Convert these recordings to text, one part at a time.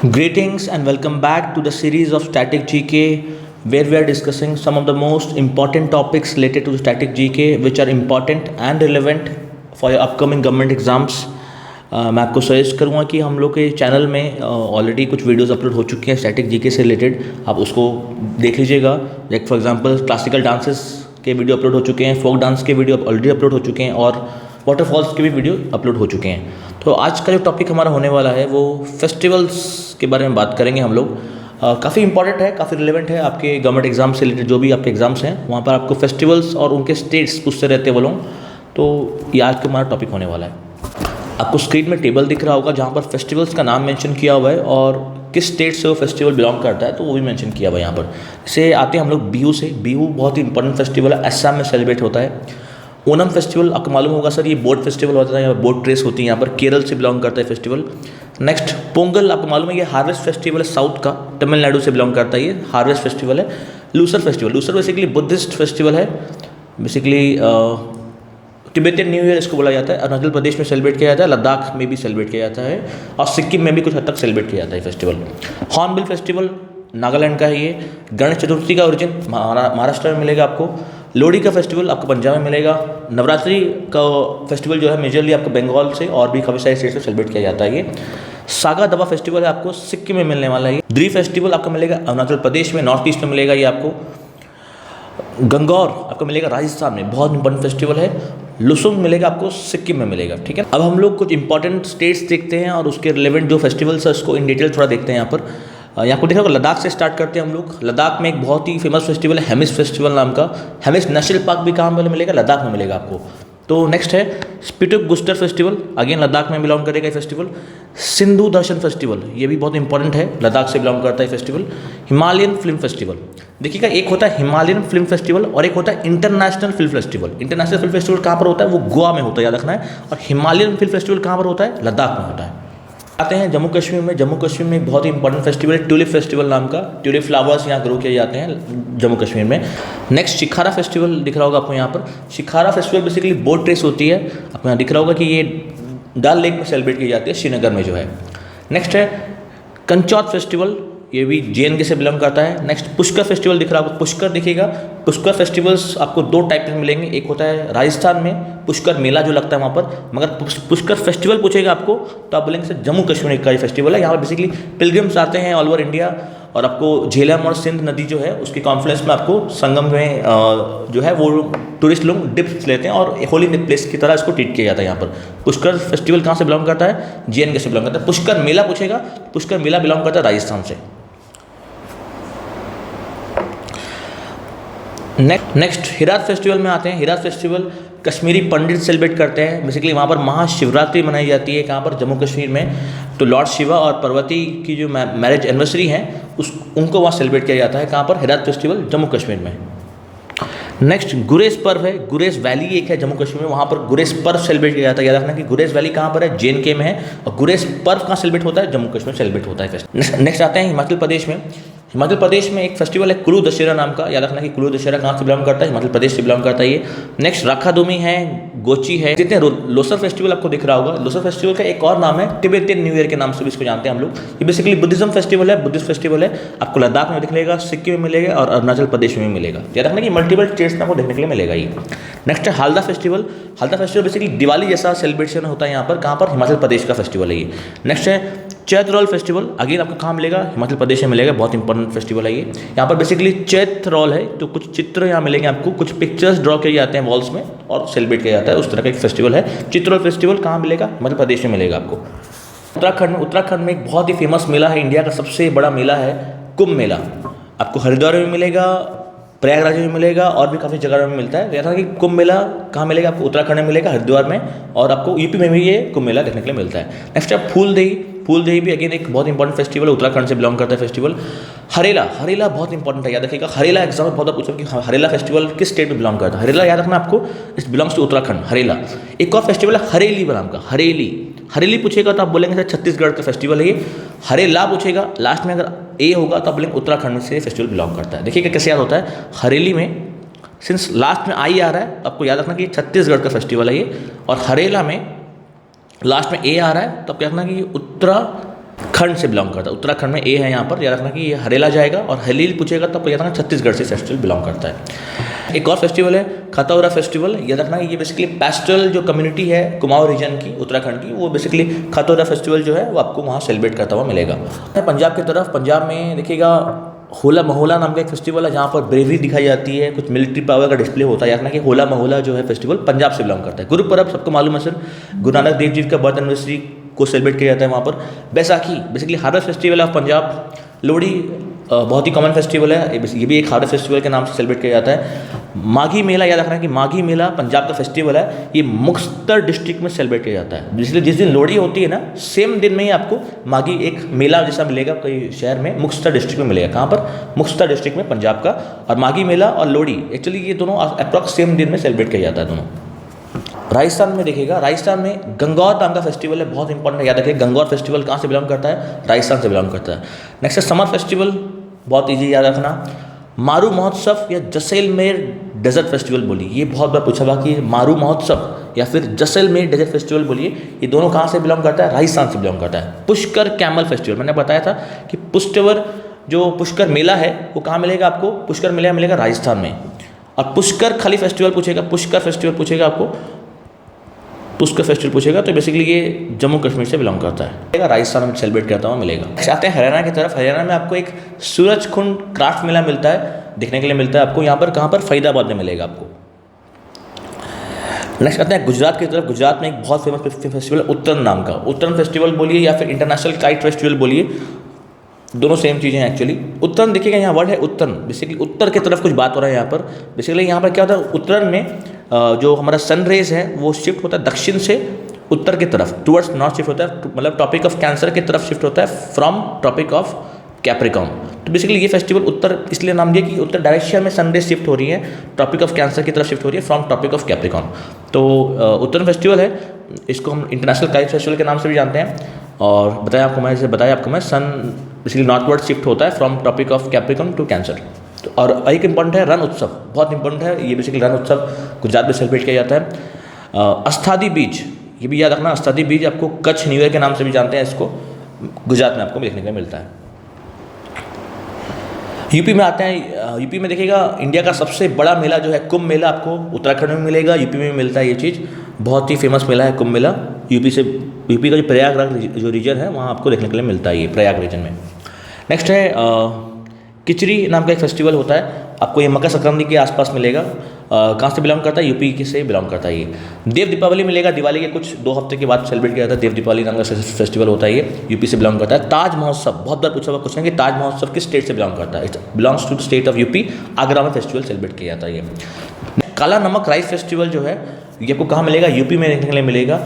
Greetings and welcome back to the series of Static GK where we are discussing some of the most important topics related to static GK which are important and relevant for your upcoming government exams. मैं आपको suggest करूँगा कि हम लोग के channel में already कुछ videos upload हो चुके हैं स्टैटिक जीके से रिलेटेड, आप उसको देख लीजिएगा. Like for example classical dances के वीडियो अपलोड हो चुके हैं, फोक डांस के वीडियो ऑलरेडी अपलोड हो चुके हैं और वाटरफॉल्स के भी वीडियो अपलोड हो चुके हैं. तो आज का जो टॉपिक हमारा होने वाला है वो फेस्टिवल्स के बारे में बात करेंगे हम लोग. काफ़ी इंपॉर्टेंट है, काफ़ी रिलेवेंट है आपके गवर्नमेंट एग्जाम से रिलेटेड. जो भी आपके एग्जाम्स हैं वहाँ पर आपको फेस्टिवल्स और उनके स्टेट्स पूछते रहते हैं वो लोग. तो ये आज का हमारा टॉपिक होने वाला है. आपको स्क्रीन में टेबल दिख रहा होगा जहाँ पर फेस्टिवल्स का नाम मेंशन किया हुआ है और किस स्टेट से वो फेस्टिवल बिलोंग करता है तो वो भी मेंशन किया हुआ है यहाँ पर. इसे आते हैं हम लोग बिहू से. बिहू बहुत ही इंपॉर्टेंट फेस्टिवल है, असम में सेलिब्रेट होता है. ओनम फेस्टिवल आपको मालूम होगा सर, ये बोट फेस्टिवल होता है, यहाँ पर बोट रेस होती है, यहाँ पर केरल से बिलोंग करता है फेस्टिवल. नेक्स्ट पोंगल आपको मालूम है ये हार्वेस्ट फेस्टिवल है साउथ का, तमिलनाडु से बिलोंग करता है, ये हार्वेस्ट फेस्टिवल है. Loser festival, loser basically Buddhist festival है. बेसिकली तिब्बतियन न्यू ईयर इसको बोला जाता है. अरुणाचल प्रदेश में सेलिब्रेट किया जाता है, लद्दाख में भी सेलिब्रेट किया जाता है और सिक्किम में भी कुछ हद तक सेलिब्रेट किया जाता है फेस्टिवल. हॉर्नबिल फेस्टिवल नागालैंड का है ये. गणेश चतुर्थी का ओरिजिन महाराष्ट्र में मिलेगा आपको. लोहड़ी का फेस्टिवल आपको पंजाब में मिलेगा. नवरात्रि का फेस्टिवल जो है मेजरली आपको बंगाल से और भी काफ़ी सारे स्टेट से सेलिब्रेट किया जाता है. ये सागा दवा फेस्टिवल है आपको सिक्किम में मिलने वाला है. द्री फेस्टिवल आपको मिलेगा अरुणाचल प्रदेश में, नॉर्थ ईस्ट में मिलेगा ये आपको. गंगौर आपको मिलेगा राजस्थान में, बहुत इंपॉर्टेंट फेस्टिवल है. लुसुंग मिलेगा आपको सिक्किम में मिलेगा. ठीक है, अब हम लोग कुछ इंपॉर्टेंट स्टेट्स देखते हैं और उसके रिलेवेंट जो फेस्टिवल्स है उसको इन डिटेल थोड़ा देखते हैं. यहाँ पर यहाँ को देखा होगा, लद्दाख से स्टार्ट करते हैं हम लोग. लद्दाख में एक बहुत ही फेमस फेस्टिवल है हेमिस फेस्टिवल नाम का. हेमिस नेशनल पार्क भी कहाँ पर मिलेगा? लद्दाख में मिलेगा आपको. तो नेक्स्ट है स्पिटुक गुस्टर फेस्टिवल, अगेन लद्दाख में बिलोंग करेगा ये फेस्टिवल. सिंधु दर्शन फेस्टिवल, ये भी बहुत इंपॉर्टेंट है, लद्दाख से बिलोंग करता है फेस्टिवल. हिमालयन फिल्म फेस्टिवल, देखिएगा एक होता है हिमालयन फिल्म फेस्टिवल और एक होता है international film festival. International film festival कहाँ पर होता है? वो गोवा में होता है, याद रखना है. और हिमालयन फिल्म फेस्टिवल कहाँ पर होता है? लद्दाख में होता है. आते हैं जम्मू कश्मीर में. जम्मू कश्मीर में एक बहुत ही इंपॉर्टेंट फेस्टिवल है ट्यूलिप फेस्टिवल नाम का. ट्यूलिप फ्लावर्स यहाँ ग्रो किए जाते हैं जम्मू कश्मीर में. नेक्स्ट शिखारा फेस्टिवल दिख रहा होगा आपको यहाँ पर. शिखारा फेस्टिवल बेसिकली बोट रेस होती है, आपको यहाँ दिख रहा होगा कि ये डल लेक में सेलिब्रेट की जाती है, श्रीनगर में जो है. नेक्स्ट है कंचौत फेस्टिवल, ये भी JNK से बिलोंग करता है. नेक्स्ट पुष्कर फेस्टिवल दिख रहा होगा, पुष्कर दिखेगा. पुष्कर फेस्टिवल्स आपको दो टाइप के मिलेंगे. एक होता है राजस्थान में पुष्कर मेला जो लगता है वहाँ पर, मगर पुष्कर फेस्टिवल पूछेगा आपको तो आप बोलेंगे सर जम्मू कश्मीर का ये फेस्टिवल है. यहाँ पर बेसिकली पिलग्रिम्स आते हैं ऑल ओवर इंडिया और आपको झेलम और सिंध नदी जो है उसके कॉन्फ्लुएंस में आपको संगम में जो है वो टूरिस्ट लोग डिप्स लेते हैं और होली प्लेस की तरह इसको ट्रीट किया जाता है. यहाँ पर पुष्कर फेस्टिवल कहाँ से बिलोंग करता है? JNK से बिलोंग करता है. पुष्कर मेला पूछेगा, पुष्कर मेला बिलोंग करता है राजस्थान से. नेक्स्ट हिरात फेस्टिवल में आते हैं. हिरात फेस्टिवल कश्मीरी पंडित सेलिब्रेट करते हैं. बेसिकली वहाँ पर महाशिवरात्रि मनाई जाती है कहाँ पर? जम्मू कश्मीर में. तो लॉर्ड शिवा और पार्वती की जो मैरिज एनिवर्सरी है उनको वहाँ सेलिब्रेट किया जाता है. कहाँ पर? हिरात फेस्टिवल जम्मू कश्मीर में. नेक्स्ट गुरेज पर्व है. गुरेज वैली एक है जम्मू कश्मीर में, वहाँ पर गुरेज पर्व सेलिब्रेट किया जाता है. याद रखना कि गुरेज वैली कहाँ पर है? JNK में है. और गुरेज पर्व कहाँ सेलिब्रेट होता है? जम्मू कश्मीर सेलिब्रेट होता है. नेक्स्ट आते हैं हिमाचल प्रदेश में. हिमाचल प्रदेश में एक फेस्टिवल है कुल्लू दशहरा नाम का. याद रखना कि कुल्लू दशहरा कहाँ से बिलोंग करता है? हिमाचल प्रदेश से बिलोंग करता है ये. नेक्स्ट राखादुमी है, गोची है. जितने लोसर फेस्टिवल आपको दिख रहा होगा, लोसर फेस्टिवल का एक और नाम है तिब्बतियन न्यू ईयर के नाम से भी इसको जानते हैं हम लोग. ये बेसिकली बुद्धिज्म फेस्टिवल है, बुद्धिस्ट फेस्टिवल है. आपको लद्दाख में दिखेगा, सिक्किम में मिलेगा और अरुणाचल प्रदेश में भी मिलेगा. याद रखना कि मल्टीपल स्टेट्स में आपको देखने के लिए मिलेगा ये. नेक्स्ट है Halda festival. Halda festival basically Diwali जैसा सेलिब्रेशन होता है यहाँ पर. कहाँ पर? हिमाचल प्रदेश का फेस्टिवल है ये. नेक्स्ट है चैत्र रोल फेस्टिवल, अगेन आपको कहाँ मिलेगा? हिमाचल प्रदेश में मिलेगा. बहुत इंपॉर्टेंट फेस्टिवल है ये. यहाँ पर बेसिकली चैत्र रोल है, तो कुछ चित्र यहाँ मिलेंगे आपको, कुछ पिक्चर्स ड्रॉ किए जाते हैं वॉल्स में और सेलिब्रेट किया जाता है. उस तरह का एक फेस्टिवल है. चित्रोल फेस्टिवल कहाँ मिलेगा? हिमाचल प्रदेश में मिलेगा आपको. उत्तराखंड में एक बहुत ही फेमस मेला है, इंडिया का सबसे बड़ा मेला है कुंभ मेला. आपको हरिद्वार में मिलेगा, प्रयागराज में मिलेगा और भी काफ़ी जगह में मिलता है. जैसा कि कुंभ मेला कहाँ मिलेगा? आपको उत्तराखंड में मिलेगा, हरिद्वार में, और आपको यूपी में भी ये कुंभ मेला देखने के लिए मिलता है. नेक्स्ट है फूलदेही. फूलदेही भी अगेन एक बहुत इंपॉर्टेंट फेस्टिवल है, उत्तराखंड से बिलोंग करता है फेस्टिवल. हरेला बहुत इंपॉर्टेंट है, याद रखिएगा. हरेला एग्जाम में बहुत पूछा कि हरेला फेस्टिवल किस स्टेट में बिलोंग करता है? हरेला याद रखना आपको, it belongs to Uttarakhand. Harela. एक और फेस्टिवल है हरेली नाम का. हरेली पूछेगा तो आप बोलेंगे सर छत्तीसगढ़ का फेस्टिवल है ये. हरेला पूछेगा, लास्ट में अगर ए होगा तो आप बोलेंगे उत्तराखंड से फेस्टिवल बिलोंग करता है. देखिएगा कैसे याद होता है. हरेली में सिंस लास्ट में आई आ रहा है तो आपको याद रखना कि छत्तीसगढ़ का फेस्टिवल है ये. और हरेला में लास्ट में ए आ रहा है तो आप क्या रखना कि खंड से बिलोंग करता है। उत्तराखंड में ए है यहाँ पर, याद रखना कि ये हरेला जाएगा, और हलील पूछेगा तब याद रखना छत्तीसगढ़ से फेस्टिवल बिलोंग करता है। एक और फेस्टिवल है खतौरा फेस्टिवल, याद रखना ये बेसिकली पैस्टल जो कम्युनिटी है कुमाऊं रीजन की, उत्तराखंड की, वो बेसिकली खतौरा फेस्टिवल जो है वो आपको वहाँ सेलिब्रेट करता हुआ मिलेगा। पंजाब की तरफ, पंजाब में देखिएगा होला मोहल्ला नाम का एक फेस्टिवल है, जहाँ पर ब्रेवरी दिखाई जाती है, कुछ मिलिट्री पावर का डिस्प्ले होता है। याद रखना कि होला मोहल्ला जो है फेस्टिवल पंजाब से बिलोंग करता है। गुरुपर्व सबको मालूम है सर, गुरु नानक देव जी का बर्थ एनिवर्सरी को सेलिब्रेट किया जाता है वहाँ पर। Baisakhi basically harvest festival of Punjab. Lohri बहुत ही कॉमन फेस्टिवल है, ये भी एक हार्वेस्ट फेस्टिवल के नाम से सेलिब्रेट किया जाता है। माघी मेला, याद रखना कि माघी मेला पंजाब का फेस्टिवल है, ये मुक्तसर डिस्ट्रिक्ट में सेलिब्रेट किया जाता है। इसलिए जिस दिन लोहड़ी होती है ना, सेम दिन में ही आपको माघी एक मेला जैसा मिलेगा कई शहर में, मुक्तसर डिस्ट्रिक्ट में मिलेगा। कहाँ पर? मुक्तसर डिस्ट्रिक्ट में पंजाब का। और माघी मेला और लोहड़ी एक्चुअली ये दोनों अप्रॉक्स सेम दिन में सेलिब्रेट किया जाता है दोनों। राजस्थान में देखिएगा, राजस्थान में गंगौर नाम का फेस्टिवल है, बहुत इंपॉर्टेंट है, याद रखिए गंगौर फेस्टिवल कहाँ से बिलोंग करता है? राजस्थान से बिलोंग करता है। नेक्स्ट है समर फेस्टिवल, बहुत इजी याद रखना। मारू महोत्सव या जैसलमेर डेजर्ट फेस्टिवल बोलिए, ये बहुत बार पूछा हुआ कि मारू महोत्सव या फिर जैसलमेर डेजर्ट फेस्टिवल बोलिए, ये दोनों कहाँ से बिलोंग करता है? राजस्थान से बिलोंग करता है। पुष्कर कैमल फेस्टिवल, मैंने बताया था कि पुष्कर जो पुष्कर मेला है वो कहाँ मिलेगा आपको? पुष्कर मेला मिलेगा राजस्थान में। और पुष्कर खाली फेस्टिवल पूछेगा, पुष्कर फेस्टिवल पूछेगा आपको, पुष्कर फेस्टिवल पूछेगा तो बेसिकली ये जम्मू कश्मीर से बिलोंग करता है, राजस्थान में सेलिब्रेट करता हुआ मिलेगा। आते हैं हरियाणा की तरफ। हरियाणा में आपको एक सूरजकुंड क्राफ्ट मेला मिलता है, देखने के लिए मिलता है आपको यहाँ पर। कहाँ पर? फरीदाबाद में मिलेगा आपको। नेक्स्ट आते हैं गुजरात की तरफ। गुजरात में एक बहुत फेमस फेस्टिवल है उत्तरायण नाम का। उत्तरायण फेस्टिवल बोलिए या फिर इंटरनेशनल काइट फेस्टिवल बोलिए, दोनों सेम चीज़ें हैं एक्चुअली। उत्तरायण देखिएगा, यहाँ वर्ड है उत्तरायण, बेसिकली उत्तर की तरफ कुछ बात हो रहा है यहाँ पर। बेसिकली यहाँ पर क्या होता है, उत्तरायण में जो हमारा सन रेज है वो शिफ्ट होता है दक्षिण से उत्तर की तरफ, टुवर्ड्स नॉर्थ शिफ्ट होता है, मतलब टॉपिक ऑफ कैंसर की तरफ शिफ्ट होता है फ्रॉम टॉपिक ऑफ कैप्रिकॉर्न। तो बेसिकली ये फेस्टिवल उत्तर इसलिए नाम दिया कि उत्तर डायरेक्शन में सन रेज शिफ्ट हो रही है, टॉपिक ऑफ कैंसर की तरफ शिफ्ट हो रही है फ्रॉम टॉपिक ऑफ कैप्रिकॉर्न। तो उत्तरायण फेस्टिवल है, इसको हम इंटरनेशनल काइट फेस्टिवल के नाम से भी जानते हैं। और बताया आपको मैं सन बेसिकली नॉर्थवर्ड शिफ्ट होता है from tropic of Capricorn to Cancer. तो और एक इम्पॉर्टेंट है रण उत्सव, बहुत इंपॉर्टेंट है ये, बेसिकली रण उत्सव गुजरात में सेलिब्रेट किया जाता है। अस्थादी बीज, ये भी याद रखना, अस्थादी बीज आपको कच्छ न्यू ईयर के नाम से भी जानते हैं, इसको गुजरात में आपको देखने को मिलता है। यूपी में आते हैं। यूपी में देखिएगा इंडिया का सबसे बड़ा मेला जो है कुंभ मेला आपको उत्तराखंड में मिलेगा, यूपी में मिलता है ये चीज़, बहुत ही फेमस मेला है कुंभ मेला। यूपी का जो प्रयागराज जो रीजन है वहाँ आपको देखने के लिए मिलता है ये प्रयाग रीजन में। नेक्स्ट है किचरी नाम का एक फेस्टिवल होता है, आपको ये मकर संक्रांति के आसपास मिलेगा। कहाँ से बिलोंग करता है? यूपी से बिलोंग करता है ये। देव दीपावली मिलेगा, दिवाली के कुछ 2 हफ्ते के बाद सेलिब्रेट किया जाता है, देव दीपावली नाम का फेस्टिवल होता है, ये यूपी से बिलोंग करता है। ताज महोत्सव, बहुत बार पूछा हुआ क्वेश्चन कि ताज महोत्सव किस स्टेट से बिलोंग करता है? It belongs to the state of UP, Agra में फेस्टिवल सेलिब्रेट किया जाता है ये। काला नमक राइस फेस्टिवल जो है ये आपको कहाँ मिलेगा? यूपी में देखने के लिए मिलेगा।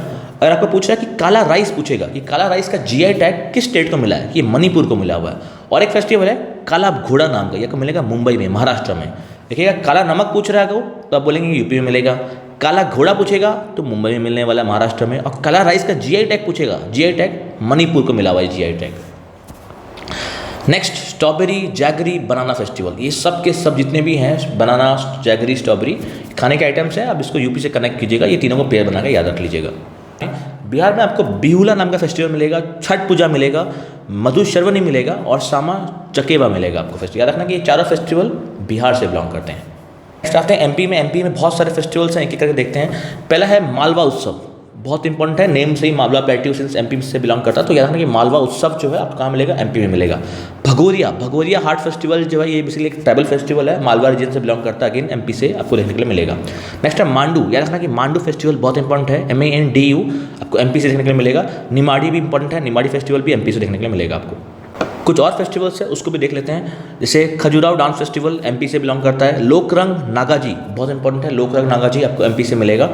अगर आपको पूछ रहा है कि काला राइस पूछेगा, ये काला राइस का जीआई टैग किस स्टेट को मिला है? ये मणिपुर को मिला हुआ है। और एक फेस्टिवल है काला घोड़ा नाम का, ये आपको मिलेगा मुंबई में, महाराष्ट्र में। देखिएगा काला नमक पूछ रहा है तो आप बोलेंगे यूपी में मिलेगा, काला घोड़ा पूछेगा तो मुंबई में मिलने वाला महाराष्ट्र में, और काला राइस का जीआई टैग पूछेगा, जीआई टैग मणिपुर को मिला हुआ है GI tag. Next strawberry jaggery banana festival, ये सब के सब जितने भी हैं बनाना जैगरी स्ट्रॉबेरी खाने के आइटम्स हैं, अब इसको यूपी से कनेक्ट कीजिएगा, ये तीनों को पेयर बना के याद रख लीजिएगा। बिहार में आपको बिहुला नाम का फेस्टिवल मिलेगा, छठ पूजा मिलेगा, मधुश्रवणी मिलेगा और सामा चकेवा मिलेगा आपको फेस्टिवल। याद रखना कि ये चारों फेस्टिवल बिहार से बिलोंग करते हैं। नेक्स्ट आते हैं एमपी में। एमपी में बहुत सारे फेस्टिवल्स हैं, एक एक करके देखते हैं। पहला है मालवा उत्सव, बहुत इंपॉर्टेंट है, नेम से ही मालवा प्लेट्यू सिंस एमपी से बिलोंग करता है, तो याद रखना कि मालवा उत्सव जो है आपको कहाँ मिलेगा? एमपी में मिलेगा। भगोरिया हार्ट फेस्टिवल जो है ये बेसिकली एक ट्राइबल फेस्टिवल है, मालवा रीजन से बिलोंग करता है, अगेन एमपी से आपको देखने के लिए मिलेगा। नेक्स्ट है मांडू, याद रखना कि मांडू फेस्टिवल बहुत इंपॉर्टेंट है, MANDU, आपको एमपी से देखने के लिए मिलेगा। निमाड़ी भी इंपॉर्टेंट है, निमाड़ी फेस्टिवल भी एमपी से देखने के लिए मिलेगा आपको। कुछ और फेस्टिवल्स है उसको भी देख लेते हैं, जैसे खजुराहो डांस फेस्टिवल एमपी से बिलोंग करता है। लोकरंग नागाजी बहुत इंपॉर्टेंट है, लोकरंग नागाजी आपको एमपी से मिलेगा।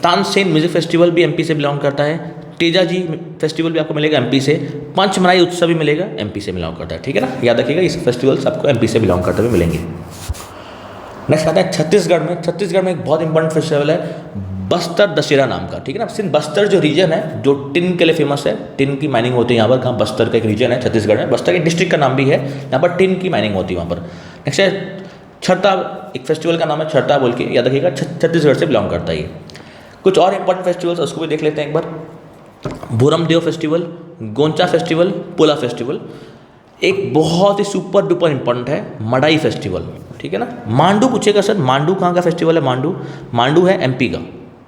तानसेन म्यूजिक फेस्टिवल भी एमपी से बिलोंग करता है। तेजाजी फेस्टिवल भी आपको मिलेगा एमपी से। पंचमराई उत्सव भी मिलेगा, एमपी से बिलोंग करता है, ठीक है ना, याद रखिएगा इस फेस्टिवल्स आपको एमपी से बिलोंग करते हुए मिलेंगे। नेक्स्ट आता है छत्तीसगढ़ में। छत्तीसगढ़ में एक बहुत इंपॉर्टेंट फेस्टिवल है बस्तर दशहरा नाम का, ठीक है ना। सिंध बस्तर जो रीजन है जो टिन के लिए फेमस है, टिन की माइनिंग होती है यहाँ पर, कहाँ बस्तर का एक रीजन है छत्तीसगढ़ में, बस्तर के डिस्ट्रिक्ट का नाम भी है, यहाँ पर टिन की माइनिंग होती है वहाँ पर। नेक्स्ट है छरता, एक फेस्टिवल का नाम है छरता बोल के, याद रखिएगा छत्तीसगढ़ से बिलोंग करता है ये। कुछ और इंपॉर्टेंट फेस्टिवल्स उसको भी देख लेते हैं एक बार। भूरम देव फेस्टिवल गोंचा फेस्टिवल, पोला फेस्टिवल। एक बहुत ही सुपर डुपर इम्पोर्टेंट है मडाई फेस्टिवल, ठीक है ना। मांडू पूछेगा सर, मांडू कहाँ का फेस्टिवल है? मांडू, मांडू है एमपी का,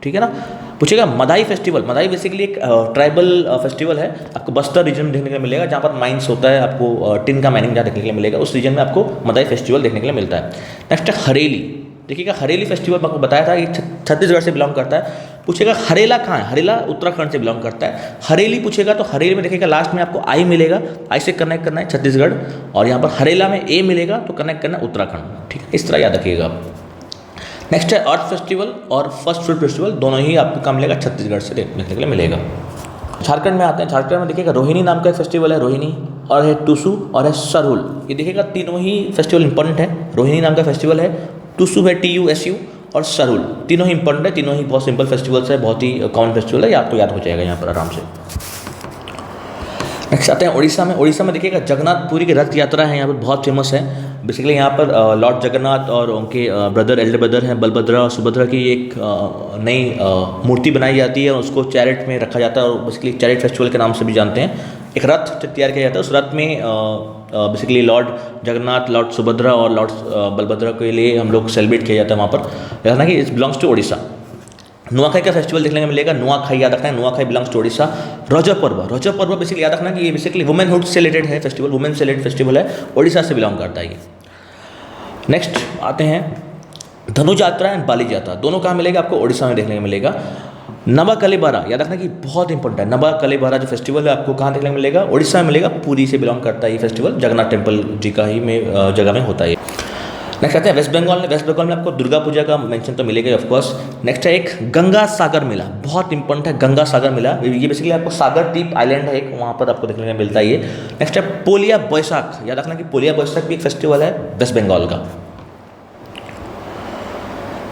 ठीक है ना। पूछेगा मदाई फेस्टिवल, मदाई बेसिकली एक ट्राइबल फेस्टिवल है, आपको बस्तर रीजन में देखने के लिए मिलेगा, जहाँ पर माइंस होता है, आपको टिन का माइनिंग जहाँ देखने के लिए मिलेगा, उस रीजन में आपको मदाई फेस्टिवल देखने के लिए मिलता है। नेक्स्ट है हरेली। देखिएगा हरेली फेस्टिवल मैं आपको बताया था ये छत्तीसगढ़ से बिलोंग करता है। पूछेगा हरेला कहाँ है? हरेला उत्तराखंड से बिलोंग करता है। हरेली पूछेगा तो हरेली में देखिएगा लास्ट में आपको आई मिलेगा, आई से कनेक्ट करना है छत्तीसगढ़, और यहाँ पर हरेला में ए मिलेगा तो कनेक्ट करना है उत्तराखंड, ठीक है। इस तरह याद रखिएगा। नेक्स्ट है अर्थ फेस्टिवल और फर्स्ट फ्रूट फेस्टिवल, दोनों ही आपको कहाँ मिलेगा? छत्तीसगढ़ से देखने के लिए मिलेगा। झारखंड में आते हैं, झारखंड में देखिएगा रोहिणी नाम का एक फेस्टिवल है, रोहिणी, और है टुसु और है सरहुल। ये देखिएगा तीनों ही फेस्टिवल इंपॉर्टेंट है। रोहिणी नाम का फेस्टिवल है, टुसु है TUSU, और सरहुल, तीनों ही इंपॉर्टेंट है, तीनों ही बहुत सिंपल फेस्टिवल्स है, बहुत ही कॉमन फेस्टिवल है, ये आपको याद हो जाएगा यहाँ पर आराम से। नेक्स्ट आते हैं उड़ीसा में। उड़ीसा में देखिएगा जगन्नाथपुरी की रथ यात्रा है, यहाँ पर बहुत फेमस है। बेसिकली यहाँ पर लॉर्ड जगन्नाथ और उनके ब्रदर, एल्डर ब्रदर हैं बलभद्र और सुभद्रा की एक नई मूर्ति बनाई जाती है और उसको चैरिट में रखा जाता है, और बेसिकली चैरिट फेस्टिवल के नाम से भी जानते हैं। एक रथ तैयार किया जाता है, उस रथ में basically Lord Jagannath, Lord Subhadra और लॉर्ड बलभद्र के लिए हम लोग सेलिब्रेट किया जाता है वहाँ पर। याद रखना कि it belongs to Orissa. Nuakhai का फेस्टिवल देखने को मिलेगा, नुआखाई याद रखना है, Nuakhai belongs to Orissa. Raja Parba basically याद रखना कि ये बेसिकली वुमेनहुड से रिलेटेड है फेस्टिवल, वुमेन से रिलेटेड फेस्टिवल है, उड़ीसा से बिलोंग करता है ये। नेक्स्ट आते हैं धनु यात्रा एंड बाली यात्रा, दोनों कहाँ मिलेगा? आपको उड़ीसा में देखने को मिलेगा। नवा कलेबारा याद रखना कि बहुत इंपॉर्टेंट है, नवा कलेबारा जो फेस्टिवल है आपको कहाँ देखने को मिलेगा? उड़ीसा में मिलेगा, पुरी से बिलोंग करता है ये फेस्टिवल, जगन्नाथ टेम्पल जी का ही में जगह में होता है। नेक्स्ट आते हैं वेस्ट बंगाल। वेस्ट बंगाल में आपको दुर्गा पूजा का मेंशन तो मिलेगा ऑफकोर्स। नेक्स्ट है एक गंगा सागर मेला, बहुत इंपॉर्टेंट है गंगा सागर मेला, ये बेसिकली आपको सागर द्वीप आइलैंड है एक, वहाँ पर आपको देखने को मिलता है ये। नेक्स्ट है पोलिया बैसाख, याद रखना कि पोलिया बैसाख भी एक फेस्टिवल है वेस्ट बंगाल का।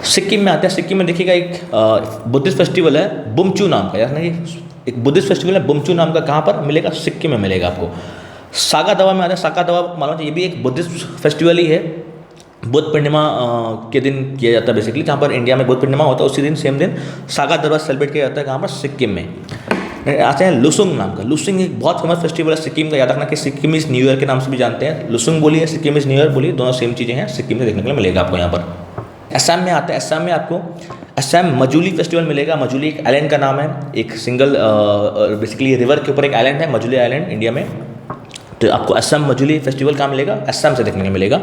सिक्किम में आते हैं, सिक्किम में देखिएगा एक बुद्धिस्ट फेस्टिवल है बुमचू नाम का, याद रखना कि एक बुद्धिस्ट फेस्टिवल है बुमचू नाम का, कहाँ पर मिलेगा? सिक्किम में मिलेगा आपको। सागा दवा में आते हैं, सागा दवा मालूम है ये भी एक बुद्धिस्ट फेस्टिवल ही है, बुद्ध पूर्णिमा के दिन किया जाता है बेसिकली, जहाँ पर इंडिया में बुद्ध पूर्णिमा होता है उसी दिन सेम दिन सागा दरबार सेलिब्रेट किया जाता है, कहाँ पर? सिक्किम में। आते हैं लुसुंग नाम का, लुसुंग एक बहुत फेमस फेस्टिवल है सिक्किम का, याद रखना कि सिक्किम इज न्यू ईयर के नाम से भी जानते हैं, लुसुंग बोलिए सिक्किम इज न्यू ईयर बोलिए, दोनों सेम चीज़ें हैं, सिक्किम में देखने के लिए मिलेगा आपको यहाँ पर। असम में आते हैं, असम में आपको असम मजूली फेस्टिवल मिलेगा। मजूली एक आइलैंड का नाम है, एक सिंगल बेसिकली रिवर के ऊपर एक आइलैंड है मजूली आइलैंड इंडिया में, तो आपको असम मजूली फेस्टिवल कहाँ मिलेगा? असम से देखने को मिलेगा।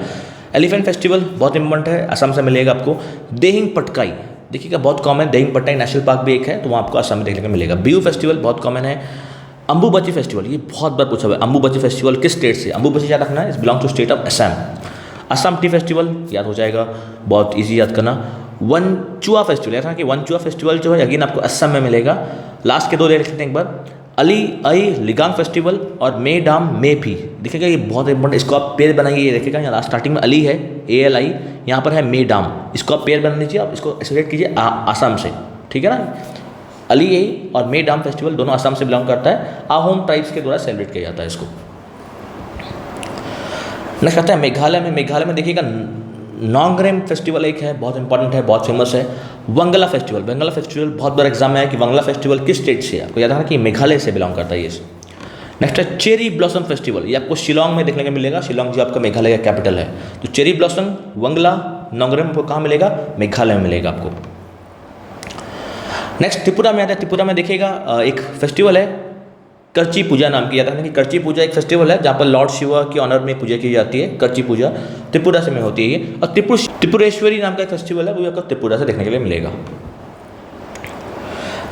एलिफेंट फेस्टिवल बहुत इंपॉर्टेंट है, असम से मिलेगा आपको। देहिंग पटकाई देखिएगा बहुत कॉमन है, देहिंग पटकाई नेशनल पार्क भी एक है, तो वहाँ आपको असम में देखने को मिलेगा। बिहू फेस्टिवल बहुत कॉमन है। अंबुबची फेस्टिवल, ये बहुत बार पूछा हुआ है, अंबुबची फेस्टिवल किस स्टेट से? अंबुबची याद रखना है, इस belong to state of Assam. Assam tea festival याद हो जाएगा, बहुत इजी याद करना। वनचुआ फेस्टिवल, याद रखना कि वनचुआ फेस्टिवल जो है अगेन आपको असम में मिलेगा। लास्ट के दो देख लेते हैं एक बार, अली आई लिगांग फेस्टिवल और मे डाम मे भी, देखिएगा ये बहुत इंपॉर्टेंट, इसको आप पेयर बनाइए, देखिएगा यहाँ स्टार्टिंग में अली है ALI, यहाँ पर है मे डाम, इसको आप पेयर बना लीजिए, आप इसको एसोसिएट कीजिए आसाम से, ठीक है ना। अली आई और मे डाम फेस्टिवल दोनों असम से बिलोंग करता है, आहोम ट्राइब्स के द्वारा सेलिब्रेट किया जाता है इसको। नेक्स्ट आता है मेघालय में। मेघालय में देखिएगा नोंगरेम फेस्टिवल एक है, बहुत इंपॉर्टेंट है, बहुत फेमस है। वंगला फेस्टिवल, वंगला फेस्टिवल बहुत बार एग्जाम में है कि वंगला फेस्टिवल किस स्टेट से है, आपको याद रखना कि मेघालय से बिलोंग करता है ये। नेक्स्ट है चेरी ब्लॉसम फेस्टिवल, ये आपको शिलोंग में देखने को मिलेगा, शिलोंग जो आपका मेघालय का कैपिटल है। तो चेरी ब्लॉसम वंगला नोंगरेम को कहाँ मिलेगा? मेघालय में मिलेगा आपको। नेक्स्ट त्रिपुरा में आता है, त्रिपुरा में देखिएगा एक फेस्टिवल है करची पूजा नाम की, याद रखना कि करची पूजा एक फेस्टिवल है जहाँ पर लॉर्ड शिवा के ऑनर में पूजा की जाती है, करची पूजा त्रिपुरा से में होती है ये। और त्रिपुरेश्वरी नाम का एक फेस्टिवल है, वो आपको त्रिपुरा से देखने के लिए मिलेगा।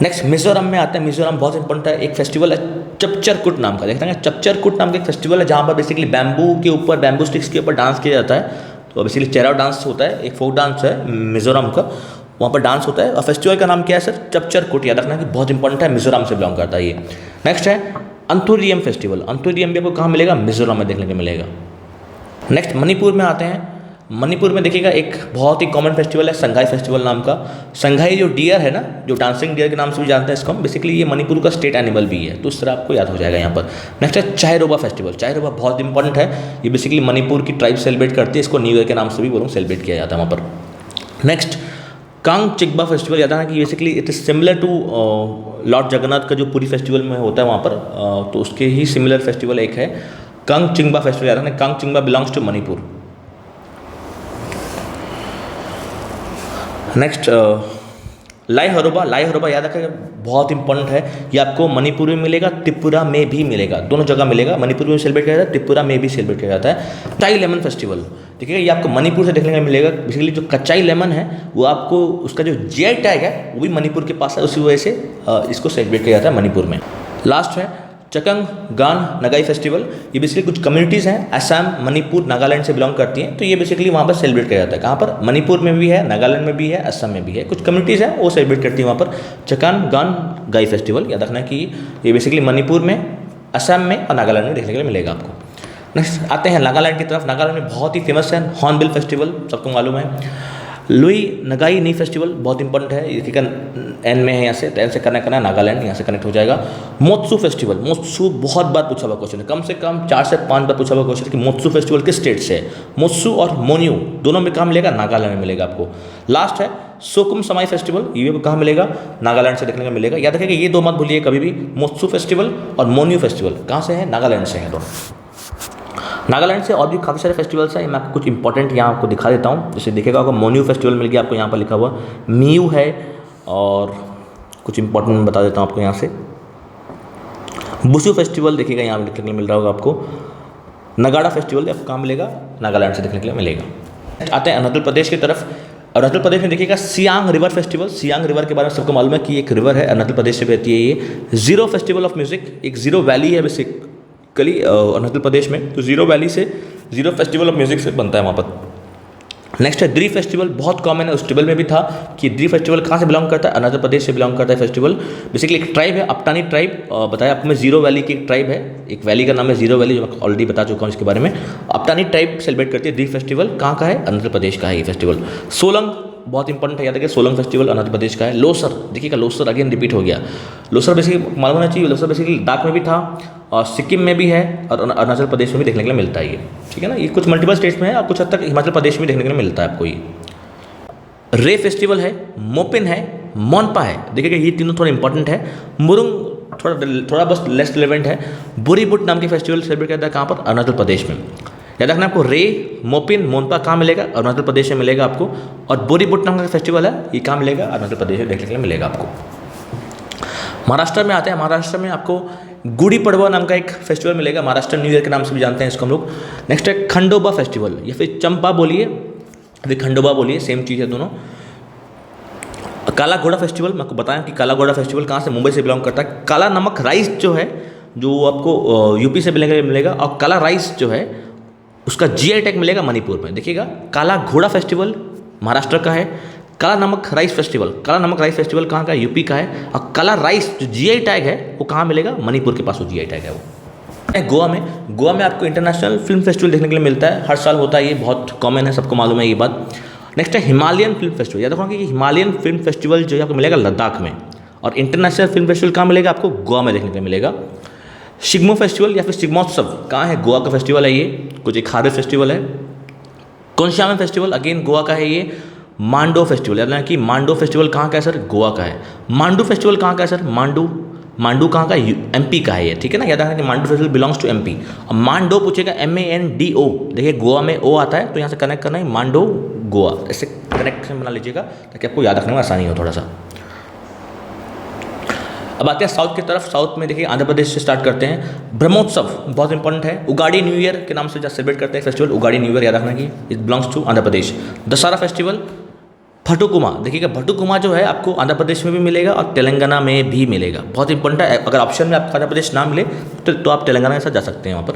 नेक्स्ट मिजोरम में आते हैं, मिजोरम बहुत इंपॉर्टेंट है, एक फेस्टिवल है चपचरकुट नाम का, देखते हैं चपचरकुट नाम का एक फेस्टिवल है जहाँ पर बेसिकली बैम्बू के ऊपर, बैम्बू स्टिक्स के ऊपर डांस किया जाता है, तो बेसिकली चेराव डांस होता है, एक फोक डांस है मिजोरम का, वहाँ पर डांस होता है। और फेस्टिवल का नाम क्या है सर? चपचरकुट, याद रखना कि बहुत इंपॉर्टेंट है, मिजोरम से बिलोंग करता है ये। नेक्स्ट है अंथुरियम फेस्टिवल, अंथुरियम भी आपको कहाँ मिलेगा? मिजोरम में देखने को मिलेगा। नेक्स्ट मणिपुर में आते हैं, मणिपुर में देखिएगा एक बहुत ही कॉमन फेस्टिवल है संघाई फेस्टिवल नाम का। संघाई जो डियर है ना, जो डांसिंग डियर के नाम से भी जानते हैं इसको हम, बेसिकली ये मणिपुर का स्टेट एनिमल भी है, तो उस तरह आपको याद हो जाएगा यहाँ पर। नेक्स्ट है चायरोबा फेस्टिवल, चायरोबा बहुत इंपॉर्टेंट है, ये बेसिकली मणिपुर की ट्राइब सेलिब्रेट करती है, इसको न्यू ईयर के नाम से भी बोलूँ सेलिब्रेट किया जाता है वहाँ पर। नेक्स्ट कांग चिकबा फेस्टिवल, याद है कि basically it is similar to lord Jagannath का जो पूरी फेस्टिवल में होता है वहाँ पर, तो उसके ही सिमिलर फेस्टिवल एक है कंगचिंगबा फेस्टिवल, याद रखना कंगचिंगबा बिलोंग्स टू मणिपुर। नेक्स्ट लाई हरोबा, लाई हरोबा याद रखिएगा बहुत इंपॉर्टेंट है, ये आपको मणिपुर में मिलेगा, त्रिपुरा में भी मिलेगा, दोनों जगह मिलेगा। मणिपुर में सेलिब्रेट किया जाता है, त्रिपुरा में भी सेलिब्रेट किया जाता है। कच्चाई लेमन फेस्टिवल देखिएगा, ये आपको मणिपुर से देखने को मिलेगा। बेसिकली जो कच्चाई लेमन है वो आपको उसका जो जीआई टैग है वो भी मणिपुर के पास है, उसी वजह से इसको सेलिब्रेट किया जाता है मणिपुर में। लास्ट है चकंग गान नगाई फेस्टिवल, ये बेसिकली कुछ कम्युनिटीज़ हैं असम, मणिपुर, नागालैंड से बिलोंग करती हैं, तो ये बेसिकली वहाँ पर सेलिब्रेट किया जाता है। कहाँ पर? मणिपुर में भी है, नागालैंड में भी है, असम में भी है, कुछ कम्युनिटीज़ हैं वो सेलिब्रेट करती हैं वहाँ पर चकान गान गाई फेस्टिवल। याद रखना कि ये बेसिकली मणिपुर में, असम में और नागालैंड में देखने के लिए मिलेगा आपको। नेक्स्ट आते हैं नागालैंड की तरफ। नागालैंड में बहुत ही फेमस है हॉर्नबिल फेस्टिवल, सबको मालूम है। लुई नगाई नी फेस्टिवल बहुत इंपॉर्टेंट है, ये एन में है, यहाँ से एन से कनेक्ट करना है, नागालैंड यहाँ से कनेक्ट हो जाएगा। मोत्सु फेस्टिवल, मोत्सु बहुत बार पूछा हुआ क्वेश्चन है, कम से कम 4 से 5 बार पूछा हुआ क्वेश्चन है कि मोत्सु फेस्टिवल किस स्टेट से है। मोत्सु और मोन्यू दोनों में कहाँ मिलेगा? नागालैंड में मिलेगा आपको। लास्ट है सोकुम समाई फेस्टिवल, ये भी कहाँ मिलेगा? नागालैंड से देखने को मिलेगा। याद रखिएगा ये दो मत भूलिए कभी भी, मोत्सु फेस्टिवल और मोन्यू फेस्टिवल कहाँ से है? नागालैंड से है दोनों। नागालैंड से और भी काफ़ी सारे फेस्टिवल्स हैं, मैं आपको कुछ इंपॉर्टेंट यहाँ आपको दिखा देता हूँ। जैसे देखिएगा आपको मोन्यू फेस्टिवल मिल गया, आपको यहाँ पर लिखा हुआ मियू है, और कुछ इंपॉर्टेंट बता देता हूँ आपको यहाँ से। बुशु फेस्टिवल देखिएगा यहाँ पर देखने के लिए मिल रहा होगा आपको। नगाड़ा फेस्टिवल आपको कहाँ मिलेगा? नागालैंड से देखने के लिए मिलेगा। आते हैं अरुणाचल प्रदेश की तरफ। अरुणाचल प्रदेश में देखिएगा Siang river festival. Siang river के बारे में सबको मालूम है कि एक रिवर है, अरुणाचल प्रदेश से बहती है ये। जीरो फेस्टिवल ऑफ म्यूजिक, एक जीरो वैली है बेसिकली अरुणाचल प्रदेश में, तो जीरो वैली से जीरो फेस्टिवल ऑफ म्यूजिक से बनता है वहाँ पर। नेक्स्ट है द्री फेस्टिवल, बहुत कॉमन है, उस टेबल में भी था कि द्री फेस्टिवल कहाँ से बिलोंग करता है? अरुणाचल प्रदेश से बिलोंग करता है फेस्टिवल। बेसिकली एक ट्राइब है अपटानी ट्राइब, बताया आपको मैं, जीरो वैली की एक ट्राइब है, एक वैली का नाम है जीरो वैली, जो मैं ऑलरेडी बता चुका हूँ इसके बारे में। अपटानी ट्राइब सेलिब्रेट करती है द्री फेस्टिवल, कहाँ का है? अरुणाचल प्रदेश का है ये फेस्टिवल। सोलंग बहुत इंपॉर्टेंट है, याद रखिए सोलंग फेस्टिवल अरुणाचल प्रदेश का है। लोसर देखिएगा, लोसर अगेन रिपीट हो गया। लोसर बेसिकली मालूम होना चाहिए, लोसर बेसिकली लद्दाख में भी था और सिक्किम में भी है और अरुणाचल प्रदेश में भी देखने के लिए मिलता है ये, ठीक है ना। ये कुछ मल्टीपल स्टेट्स में है और कुछ हद तक हिमाचल प्रदेश में देखने के लिए मिलता है आपको ये। रे फेस्टिवल है, मोपिन है, मोनपा है, देखिएगा ये तीनों थोड़ा इंपॉर्टेंट है। मुरुंग थोड़ा बस लेस रिलेवेंट है। बुरीबुट नाम के फेस्टिवल सेलिब्रेट करता है कहाँ पर? अरुणाचल प्रदेश में। याद रखना आपको रे, मोपिन, मोनपा कहाँ मिलेगा? अरुणाचल प्रदेश में मिलेगा आपको। और बोरीबुट नाम का फेस्टिवल है, ये कहाँ मिलेगा? अरुणाचल प्रदेश में देखने के लिए मिलेगा आपको। महाराष्ट्र में आते हैं। महाराष्ट्र में आपको गुड़ी पड़वा नाम का एक फेस्टिवल मिलेगा, महाराष्ट्र न्यू ईयर के नाम से भी जानते हैं इसको हम लोग। नेक्स्ट है खंडोबा फेस्टिवल, या फिर चंपा बोलिए, फिर खंडोबा बोलिए, सेम चीज़ है दोनों। काला घोड़ा फेस्टिवल, मैं आपको बताया कि काला घोड़ा फेस्टिवल कहाँ से? मुंबई से बिलोंग करता है। काला नमक राइस जो है, जो आपको यूपी से मिलेगा, और काला राइस जो है उसका जीआई टैग मिलेगा मणिपुर में। देखिएगा काला घोड़ा फेस्टिवल महाराष्ट्र का है, काला नमक राइस फेस्टिवल, काला नमक राइस फेस्टिवल कहाँ का है? यूपी का है। और काला राइस जो जीआई टैग है वो कहाँ मिलेगा? मणिपुर के पास वो जीआई टैग है वो। गोवा में आपको इंटरनेशनल फिल्म फेस्टिवल देखने के लिए मिलता है, हर साल होता है, ये बहुत कॉमन है, सबको मालूम है ये बात। नेक्स्ट है हिमालयन फिल्म फेस्टिवल। याद रखना कि हिमालयन फिल्म फेस्टिवल जो है आपको मिलेगा लद्दाख में, और इंटरनेशनल फिल्म फेस्टिवल कहाँ मिलेगा? आपको गोवा में देखने को मिलेगा। शिग्मो फेस्टिवल या फिर शिग्मोत्सव कहाँ है? गोवा का फेस्टिवल है ये, कुछ एक हार्वेस्ट फेस्टिवल है। कोनशामन फेस्टिवल अगेन गोवा का है ये। मांडो फेस्टिवल, याद रखना कि मांडो फेस्टिवल कहाँ का है सर? गोवा का है। मांडू फेस्टिवल कहाँ का है सर? मांडू कहाँ का? एमपी का है ये, ठीक है ना। याद रखना कि Mandu festival belongs to MP. और मांडो पूछेगा MANDO, देखिए गोवा में ओ आता है तो यहाँ से कनेक्ट करना है मांडो गोवा, ऐसे कनेक्शन बना लीजिएगा ताकि आपको याद रखने में आसानी हो थोड़ा सा। अब आते हैं साउथ की तरफ। साउथ में देखिए आंध्र प्रदेश से स्टार्ट करते हैं। ब्रह्मोत्सव बहुत इंपॉर्टेंट है, उगाड़ी न्यू ईयर के नाम से जब सेलिब्रेट करते हैं फेस्टिवल, उगाड़ी न्यू ईयर, याद रखना कि it belongs to Andhra Pradesh. Dussehra festival. Bathukamma, देखिएगा भटुकुमा जो है आपको आंध्र प्रदेश में भी मिलेगा और तेलंगाना में भी मिलेगा, बहुत इंपॉर्टेंट है। अगर ऑप्शन में आपका आंध्र प्रदेश ना मिले तो आप तेलंगाना के साथ जा सकते हैं वहाँ पर।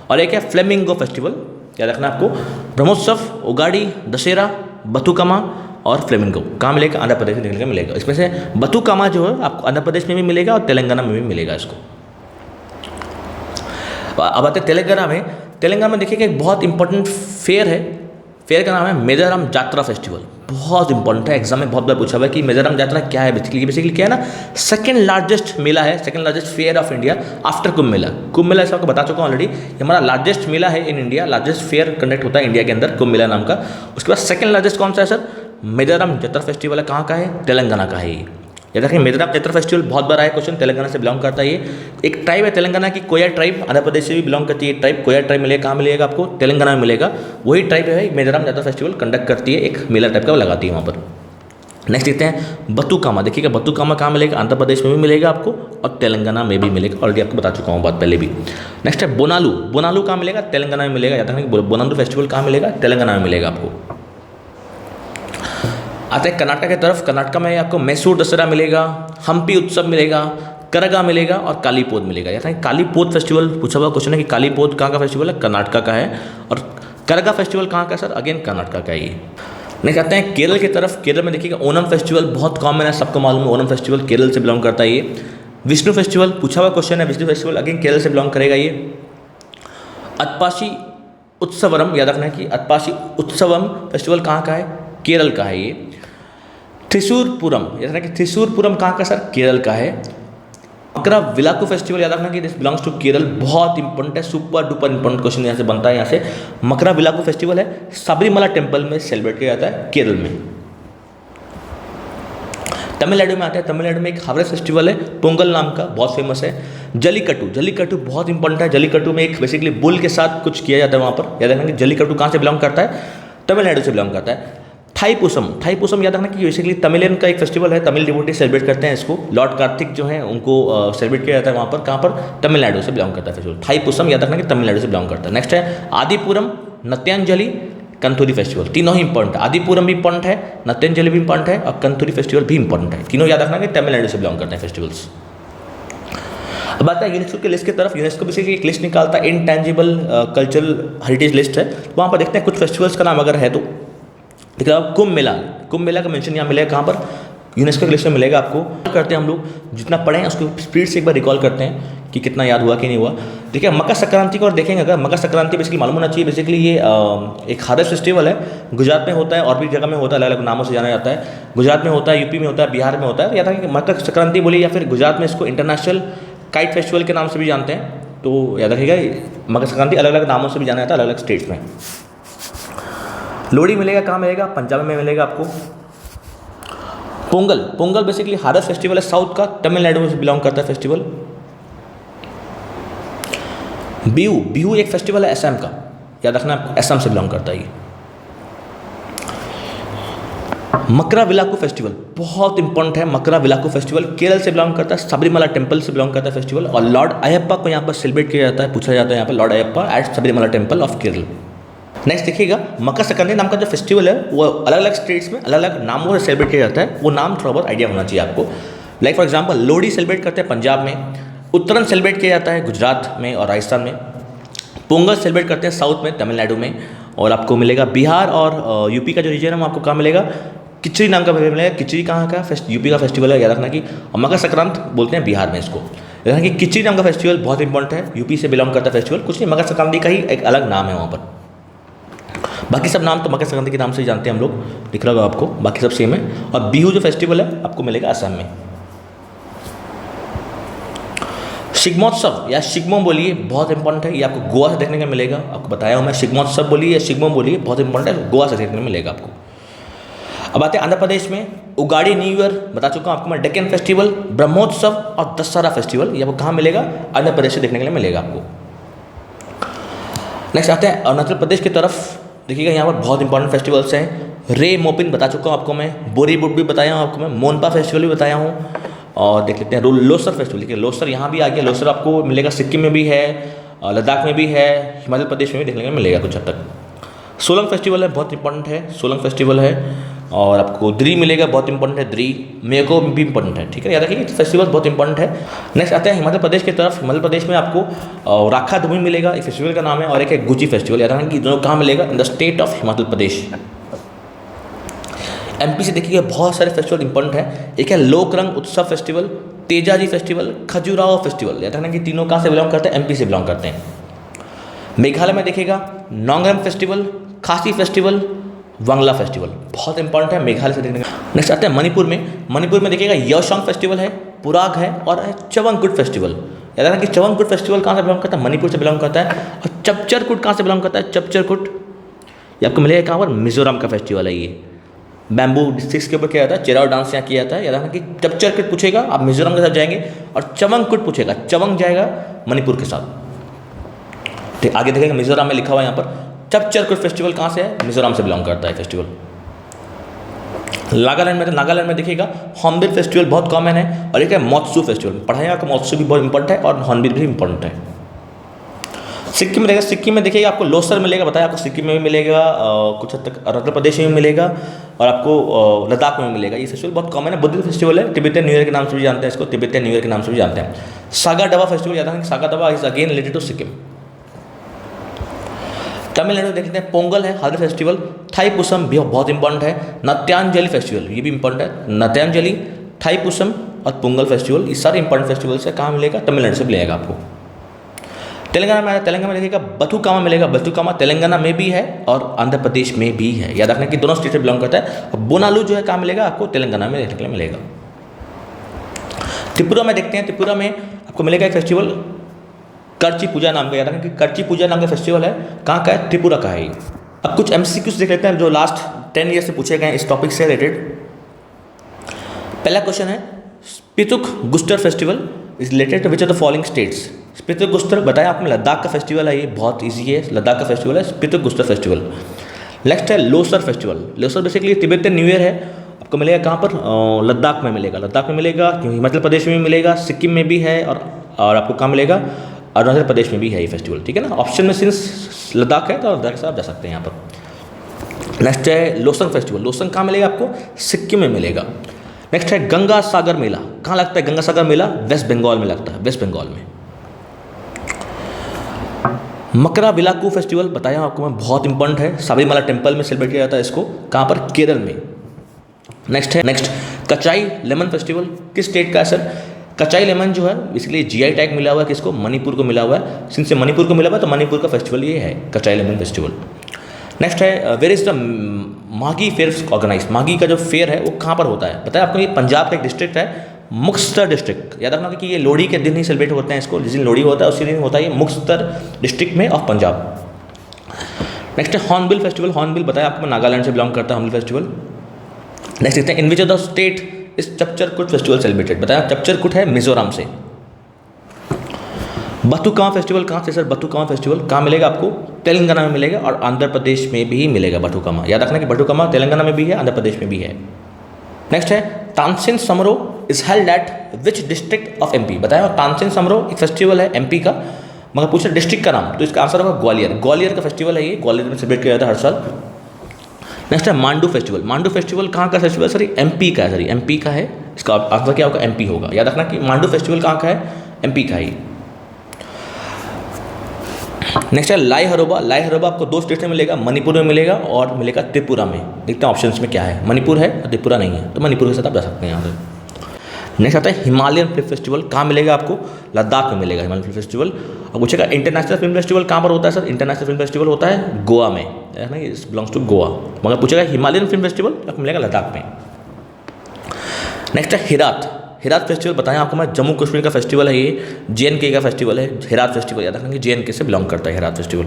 और एक है फ्लेमिंगो फेस्टिवल, याद रखना आपको। ब्रह्मोत्सव, उगाड़ी, दशहरा, बथुकमा और फ्लेमिंगो कहाँ मिलेगा? आंध्र प्रदेश में देखने को मिलेगा। इसमें से बथुकमा जो है आपको आंध्र प्रदेश में भी मिलेगा और तेलंगाना में भी मिलेगा इसको। अब आते हैं तेलंगाना में। तेलंगाना में देखिएगा एक बहुत इंपॉर्टेंट फेयर है, फेयर का नाम है मेजाराम जात्रा फेस्टिवल, बहुत इंपॉर्टेंट है, एग्जाम में बहुत बार पूछा हुआ है कि मेजाराम जात्रा क्या है। बेसिकली क्या है ना, सेकंड लार्जेस्ट मेला है, second largest fair of India after Kumbh Mela. Kumbh Mela ऐसा आपको बता चुका हूँ ऑलरेडी, ये हमारा लार्जेस्ट मेला है in India, largest fair conduct होता है इंडिया के अंदर कुंभ मेला नाम का। उसके बाद सेकंड लार्जेस्ट कौन सा है सर? मेजाराम जात्रा फेस्टिवल है, कहाँ का है? तेलंगाना का है ये। याद रखें मिजोरम जातर फेस्टिवल बहुत बार आया क्वेश्चन, तेलंगाना से बिलोंग करता है ये। एक ट्राइब है तेलंगाना की, कोया ट्राइब, आंध्र प्रदेश से भी बिलोंग करती है ट्राइब। कोया ट्राइब मिलेगा, कहाँ मिलेगा आपको? तेलंगाना में मिलेगा। वही ट्राइब है मिजोरम जातर फेस्टिवल कंडक्ट करती है, एक मेला टाइप का लगाती है वहाँ पर। नेक्स्ट देखते हैं बतुकामा। देखिएगा बतुकामा कहाँ मिलेगा? आंध्र प्रदेश में भी मिलेगा आपको और तेलंगाना में भी मिलेगा, ऑलरेडी आपको बता चुका हूँ बात पहले भी। नेक्स्ट है बोनालू। बोनालू कहाँ मिलेगा? तेलंगाना में मिलेगा। याद रखना बोनालू फेस्टिवल कहाँ मिलेगा? तेलंगाना में मिलेगा आपको। आते हैं कर्नाटक की तरफ। कर्नाटक में आपको मैसूर दशहरा मिलेगा, हम्पी उत्सव मिलेगा, करगा मिलेगा और कालीपोत मिलेगा। याद रखें कालीपोत फेस्टिवल पूछा हुआ क्वेश्चन है कि कालीपोत कहाँ का फेस्टिवल है? कर्नाटक का है। और करगा फेस्टिवल कहाँ का सर? अगेन कर्नाटक का ही। नेक्स्ट आते हैं केरल की तरफ। केरल में देखिएगा ओनम फेस्टिवल बहुत कॉमन है, सबको मालूम है ओनम फेस्टिवल केरल से बिलोंग करता है ये। विष्णु फेस्टिवल पूछा हुआ क्वेश्चन है, विष्णु फेस्टिवल अगेन केरल से बिलोंग करेगा ये। अतपाशी उत्सवरम, याद रखना है कि अतपाशी उत्सवम फेस्टिवल कहाँ का है? केरल का है ये। थ्रिशूरपुरम, याद रखना कि थ्रिशूरपुरम कहाँ का सर? केरल का है। मकरा विलाकू फेस्टिवल, याद रखना कि दिस बिलोंग्स टू केरल, बहुत इंपॉर्टेंट है, सुपर डुपर इंपॉर्टेंट क्वेश्चन यहाँ से बनता है। यहाँ से मकरा विलाकू फेस्टिवल है, सबरीमला टेम्पल में सेलिब्रेट किया जाता है केरल में। तमिलनाडु में आता है, तमिलनाडु में एक हावड़ा फेस्टिवल है पोंगल नाम का, बहुत फेमस है। जलीकट्टू, जलीकट्टू बहुत इंपॉर्टेंट है। जलीकट्टू में एक बेसिकली बुल के साथ कुछ किया जाता है वहाँ पर। याद रखना कि जलीकट्टू कहाँ से बिलोंग करता है? तमिलनाडु से बिलोंग करता है। थाईपुसम, थाईपुसम याद रखना कि बेसिकली तमिलियन का एक फेस्टिवल है, तमिल डिवोटी सेलिब्रेट करते हैं इसको। लॉर्ड कार्तिक जो है उनको सेलिब्रेट किया जाता है वहाँ पर। कहाँ पर? तमिलनाडु से बिलोंग करता है फेस्टिवल। थाईपुसम याद रखना कि तमिलनाडु से बिलोंग करता है। नेक्स्ट है आदिपुरम, नत्यांजलि, कंथुरी फेस्टिवल। तीनों ही इंपॉर्टेंट है, आदिपुरम भी इंपॉर्टेंट है, नत्यांजलि भी इंपॉर्टेंट है और कंथुरी फेस्टिवल भी इंपॉर्टेंट है। तीनों याद रखना कि तमिलनाडु से बिलोंग करते हैं फेस्टिवल्स। अब आता है यूनेस्को की लिस्ट की तरफ। यूनेस्को बेसिकली एक लिस्ट निकालता है, इनटैंजिबल कल्चरल हेरिटेज लिस्ट है। वहाँ पर देखते हैं कुछ फेस्टिवल्स का नाम अगर है तो। देखिए आप कुंभ मेला, कुंभ मेला का मेंशन यहाँ मिलेगा कहाँ पर? यूनेस्को की लिस्ट में मिलेगा आपको। करते हैं हम लोग जितना पढ़े हैं उसको स्पीड से एक बार रिकॉल करते हैं कि कितना याद हुआ कि नहीं हुआ। देखिए मकर संक्रांति को और देखेंगे अगर, मकर संक्रांति बेसिकली मालूम होना चाहिए। बेसिकली ये एक हार्वेस्ट फेस्टिवल है, गुजरात में होता है और भी जगह में होता है, अलग अलग नामों से जाना जाता है। गुजरात में होता है, यूपी में होता है, बिहार में होता है। या था कि मकर संक्रांति बोलिए या फिर गुजरात में इसको इंटरनेशनल काइट फेस्टिवल के नाम से भी जानते हैं। तो याद रखिएगा मकर संक्रांति अलग अलग नामों से भी जाना जाता है अलग अलग स्टेट्स में। लोहड़ी मिलेगा कहाँ मिलेगा? पंजाब में मिलेगा आपको। Pongal, Pongal basically harvest festival है साउथ का, तमिलनाडु से बिलोंग करता है फेस्टिवल। बिहू, बिहू एक फेस्टिवल है असम का, याद रखना असम से बिलोंग करता है ये। मकरा विलाकू फेस्टिवल बहुत इंपॉर्टेंट है। मकरा विलाकू फेस्टिवल केरल से बिलोंग करता है, सबरीमला टेम्पल से बिलोंग करता है फेस्टिवल। और लॉर्ड अयप्पा को यहाँ पर सेलिब्रेट किया जाता है, पूछा जाता है यहाँ पर lord Ayyappa at Sabarimala temple of Kerala. Next देखिएगा मकर संक्रांति नाम का जो फेस्टिवल है वो अलग अलग स्टेट्स में अलग अलग नामों से सेलिब्रेट किया जाता है। वो नाम थोड़ा बहुत आइडिया होना चाहिए आपको। Like for example Lohri celebrate करते हैं पंजाब में, उत्तरायण सेलिब्रेट किया जाता है गुजरात में और राजस्थान में, पोंगल सेलिब्रेट करते हैं साउथ में तमिलनाडु में, और आपको मिलेगा बिहार और यूपी का जो रीजन है वो आपको कहाँ मिलेगा? खिचड़ी नाम का मिलेगा। खिचड़ी कहाँ का? यूपी का फेस्टिवल है, याद रखना कि मकर संक्रांत बोलते हैं बिहार में इसको। याद रखना कि खिचड़ी नाम का फेस्टिवल बहुत इंपॉर्टेंट है, यूपी से बिलोंग करता है फेस्टिवल। कुछ नहीं, मकर संक्रांति का ही एक अलग नाम है वहाँ पर। बाकी सब नाम तो मकर संक्रांति के नाम से ही जानते हैं हम लोग, दिख रहा होगा आपको, बाकी सब सेम है। और बिहू जो फेस्टिवल है आपको मिलेगा असम में। शिग्मोत्सव या शिग्मो बोलिए, बहुत इंपॉर्टेंट है, ये आपको गोवा से देखने को मिलेगा। आपको बताया हूँ मैं, शिग्मोत्सव बोलिए या शिग्मो बोलिए, बहुत इंपॉर्टेंट है, गोवा से देखने को मिलेगा आपको। अब आते हैं आंध्र प्रदेश में, उगाड़ी न्यू ईयर बता चुका हूँ आपको मैं, डेक्कन फेस्टिवल, ब्रह्मोत्सव और दशहरा फेस्टिवल, ये आपको कहाँ मिलेगा? आंध्र प्रदेश से देखने के लिए मिलेगा आपको। नेक्स्ट आते हैं अरुणाचल प्रदेश की तरफ। देखिएगा यहाँ पर बहुत इंपॉर्टेंट फेस्टिवल्स हैं। रे मोपिन बता चुका हूँ आपको मैं, बोरीबुड भी बताया हूँ आपको मैं, मोनपा फेस्टिवल भी बताया हूँ। और देख लेते हैं लोसर फेस्टिवल। देखिए लोसर यहाँ भी आ गया, लोसर आपको मिलेगा सिक्किम में भी है, लद्दाख में भी है, हिमाचल प्रदेश में भी देखने को मिलेगा कुछ हद तक। सोलंग फेस्टिवल है, बहुत इंपॉर्टेंट है, सोलंग फेस्टिवल है। और आपको द्री मिलेगा, बहुत इंपॉर्टेंट है, द्री मेको भी इंपॉर्टेंट है, ठीक है, याद रखिए फेस्टिवल बहुत इंपॉर्टेंट है। नेक्स्ट आते हैं हिमाचल प्रदेश की तरफ। हिमाचल प्रदेश में आपको राखा धूमी मिलेगा, एक फेस्टिवल का नाम है, और एक है गुची फेस्टिवल। याद रखना कि दोनों कहाँ मिलेगा? In the state of Himachal Pradesh. MP से देखिए बहुत सारे फेस्टिवल इंपॉर्टेंट है। एक है लोकरंग उत्सव festival, Tejaji festival, Khajuraho festival. याद रखना कि तीनों कहाँ से बिलोंग करते हैं? एमपी से बिलोंग करते हैं। मेघालय में देखिएगा नोंगरम फेस्टिवल, खासी फेस्टिवल, वांगला फेस्टिवल, बहुत इंपॉर्टेंट है, मेघालय से देखने का। नेक्स्ट आते हैं मणिपुर में। मणिपुर में देखिएगा योशोंग फेस्टिवल है, पुराग है और है चवंगकुट फेस्टिवल। याद रखना कि चवंगकुट फेस्टिवल कहाँ से बिलोंग करता है? मणिपुर से बिलोंग करता है। और चपचरकुट कहाँ से बिलोंग करता है? चपचरकुट ये आपको मिलेगा कहाँ पर? मिजोरम का फेस्टिवल है ये। बैम्बू स्टिक्स के ऊपर किया जाता है, चेराव डांस यहाँ किया जाता है। याद रखना कि चपचर कुट पूछेगा आप मिजोरम के साथ जाएंगे, और चवंग कुट पूछेगा, चवंग जाएगा मणिपुर के साथ। ठीक, आगे देखेंगे मिजोरम में लिखा हुआ है यहाँ पर चपचर कुट फेस्टिवल कहाँ से है, मिजोरम से बिलोंग करता है फेस्टिवल। नागालैंड में देखिएगा हॉर्नबिल फेस्टिवल बहुत कॉमन है, और एक है मोत्सू फेस्टिवल। पढ़ाएगा का मोत्सू भी बहुत इंपॉर्टेंट है और हॉर्नबिल भी इंपॉर्टेंट है। सिक्किम में रहेगा, सिक्किम में देखिएगा आपको लोसर मिलेगा, बताया आपको सिक्किम में भी मिलेगा, कुछ हद तक अरुणाचल प्रदेश में भी मिलेगा, और आपको लद्दाख में भी मिलेगा। ये फेस्टिवल बहुत कॉमन है, बुद्धिस्ट फेस्टिवल है, तिब्बतियन न्यू ईयर के नाम से भी जानते हैं इसको, तिब्बतियन न्यू ईयर के नाम से भी जानते हैं। सागा दवा फेस्टिवल, याद रखना Saga Dawa is again related to Sikkim. Tamil Nadu देखते हैं पोंगल है, हार्वेस्ट फेस्टिवल। थाईपुसम भी बहुत इंपॉर्टेंट है। नत्यांजलि फेस्टिवल ये भी इंपॉर्टेंट है, नत्यांजलि, थाईपुसम और पोंगल फेस्टिवल, ये सारे इंपॉर्टेंट फेस्टिवल्स है। कहाँ मिलेगा, तमिलनाडु से मिलेगा आपको। तेलंगाना में देखिएगा बथुकामा मिलेगा, बथुकामा तेलंगाना में भी है और आंध्र प्रदेश में भी है। याद रखना कि दोनों स्टेट से बिलोंग करता है। और बोनालू जो है कहाँ मिलेगा, आपको तेलंगाना में देखने के लिए मिलेगा। त्रिपुरा में देखते हैं, त्रिपुरा में आपको मिलेगा एक फेस्टिवल करची पूजा नाम का। याद रखना कि करची पूजा नाम का फेस्टिवल है, कहाँ का है, त्रिपुरा का है। अब कुछ MCQs देख लेते हैं जो लास्ट 10 ईयर से पूछे गए इस टॉपिक से रिलेटेड। पहला क्वेश्चन है Spituk Gustor festival is related to which of the following states. Spituk Gustor बताया आपने, लद्दाख का फेस्टिवल है, ये बहुत इजी है, लद्दाख का फेस्टिवल है स्पितुक गुस्टर फेस्टिवल। नेक्स्ट है Losar festival. Losar basically Tibetan new year है, आपको मिलेगा कहाँ पर, लद्दाख में मिलेगा। लद्दाख में मिलेगा, हिमाचल प्रदेश में भी मिलेगा, सिक्किम में भी है, और आपको कहाँ मिलेगा, अरुणाचल प्रदेश में भी है ये फेस्टिवल। ठीक है ना, ऑप्शन में सिंस लद्दाख है तो लद्दाख से आप जा सकते हैं यहाँ पर। नेक्स्ट है लोसंग फेस्टिवल। लोसंग कहाँ मिलेगा आपको, सिक्किम में मिलेगा। नेक्स्ट है गंगा सागर मेला। कहाँ लगता है गंगा सागर मेला, वेस्ट बंगाल में लगता है, वेस्ट बंगाल में। मकरा विलाकू फेस्टिवल बताया आपको मैं, बहुत इंपॉर्टेंट है, सबरीमला टेम्पल में सेलिब्रेट किया जाता है इसको, कहाँ पर, केरल में। नेक्स्ट कचाई लेमन फेस्टिवल, किस स्टेट का है सर। कचाई लेमन जो है इसलिए GI टैग मिला हुआ है किसको, मणिपुर को मिला हुआ है। सिंस से मणिपुर को मिला हुआ है तो मणिपुर का फेस्टिवल ये है, कचाई लेमन फेस्टिवल। नेक्स्ट है वेयर इज द मागी फेयर ऑर्गेनाइज। मागी का जो फेयर है वो कहाँ पर होता है, बताया आपको, ये पंजाब का एक डिस्ट्रिक्ट है, मुक्तसर डिस्ट्रिक्ट। याद रखना कि ये लोहड़ी के दिन ही सेलिब्रेट होते हैं इसको, जिस दिन लोहड़ी होता है उसी दिन होता है ये मुक्तसर डिस्ट्रिक्ट में ऑफ पंजाब। नेक्स्ट है हॉर्नबिल फेस्टिवल। हॉर्नबिल बताया आपको नागालैंड से बिलोंग करता है हॉर्नबिल फेस्टिवल। नेक्स्ट देखते हैं in which of the state इस चपचर कुट फेस्टिवल सेलिब्रेटेड। बताया चपचर कुट है मिजोरम से। बथुकामा फेस्टिवल कहाँ से सर, बथुकामा फेस्टिवल कहाँ मिलेगा आपको, तेलंगाना में मिलेगा और आंध्र प्रदेश में भी मिलेगा बथुकामा। याद रखना कि बथुकामा तेलंगाना में भी है, आंध्र प्रदेश में भी है। नेक्स्ट है तानसेन समारोह is held eight which district of MP। बताया तानसेन समारोह एक फेस्टिवल है MP का, मगर पूछा डिस्ट्रिक्ट का नाम तो इसका आंसर होगा ग्वालियर। ग्वालियर का फेस्टिवल है ये, ग्वालियर में सेलिब्रेट किया जाता है हर साल। नेक्स्ट है मांडू फेस्टिवल। मांडू फेस्टिवल कहाँ का फेस्टिवल सर, MP का है सर, MP का है, इसका आंसर क्या होगा, MP होगा। याद रखना कि मांडू फेस्टिवल कहाँ का है, MP का है। नेक्स्ट है लाई हरोबा। लाई हरोबा आपको 2 स्टेट में मिलेगा, मणिपुर में मिलेगा और मिलेगा त्रिपुरा में। देखते हैं ऑप्शंस में क्या है, मणिपुर है और त्रिपुरा नहीं है, तो मणिपुर के साथ आप जा सकते हैं यहाँ से। नेक्स्ट आता है हिमालयन फिल्म फेस्टिवल। कहाँ मिलेगा आपको, लद्दाख में मिलेगा हिमालयन फिल्म फेस्टिवल। और पूछेगा इंटरनेशनल फिल्म फेस्टिवल कहाँ पर होता है सर, इंटरनेशनल फिल्म फेस्टिवल होता है गोवा में, है ना, इस बिलोंग्स टू गोवा। मगर पूछेगा हिमालयन फिल्म फेस्टिवल आपको मिलेगा लद्दाख में। नेक्स्ट है हिरात। हिरात फेस्टिवल बताया आपको मैं, जम्मू कश्मीर का फेस्टिवल है ये, JNK का फेस्टिवल है हिरात फेस्टिवल। याद रखेंगे JNK से बिलोंग करता है हिरात फेस्टिवल।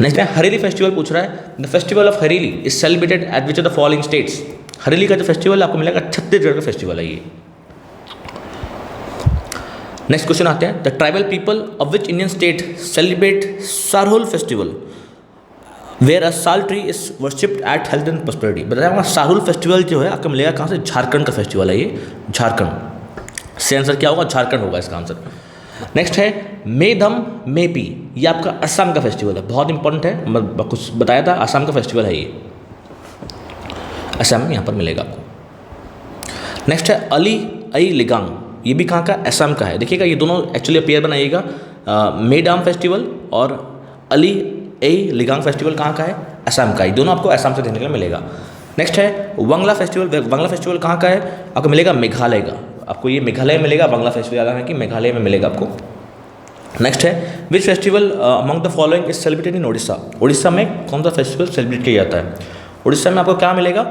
नेक्स्ट है हरेली फेस्टिवल पूछ रहा है, the festival of Hareli is celebrated eight which of the following states. Hareli का जो फेस्टिवल आपको मिलेगा छत्तीसगढ़ का फेस्टिवल है ये। नेक्स्ट क्वेश्चन आते हैं, the tribal people of which Indian state celebrate Sarhul festival where a sal tree is worshipped at health and prosperity. बताया सारहुल फेस्टिवल जो है आपको मिलेगा कहाँ से, झारखंड का फेस्टिवल है ये, झारखंड से। आंसर क्या होगा, झारखंड होगा इसका आंसर। नेक्स्ट है मेधम मेपी, ये आपका असम का फेस्टिवल है, बहुत इंपॉर्टेंट है, मैं कुछ बताया था, असम का फेस्टिवल है ये, असम में यहाँ पर मिलेगा आपको। नेक्स्ट है अली आई लिगांग, ये भी कहाँ का, असम का है। देखिएगा ये दोनों एक्चुअली पेयर बनाइएगा, मेडाम फेस्टिवल और अली ए लिगांग फेस्टिवल कहाँ का है, असम का, ये दोनों आपको असम से देखने के लिए मिलेगा। नेक्स्ट है वंगला फेस्टिवल। वंगला फेस्टिवल कहाँ का है, आपको मिलेगा मेघालय का, आपको ये मेघालय में मिलेगा। वंगला फेस्टिवल याद है कि मेघालय में मिलेगा आपको। नेक्स्ट है which festival among the following is celebrated in Orissa. Orissa में कौन सा फेस्टिवल सेलिब्रेट किया जाता है, उड़ीसा में आपको क्या मिलेगा,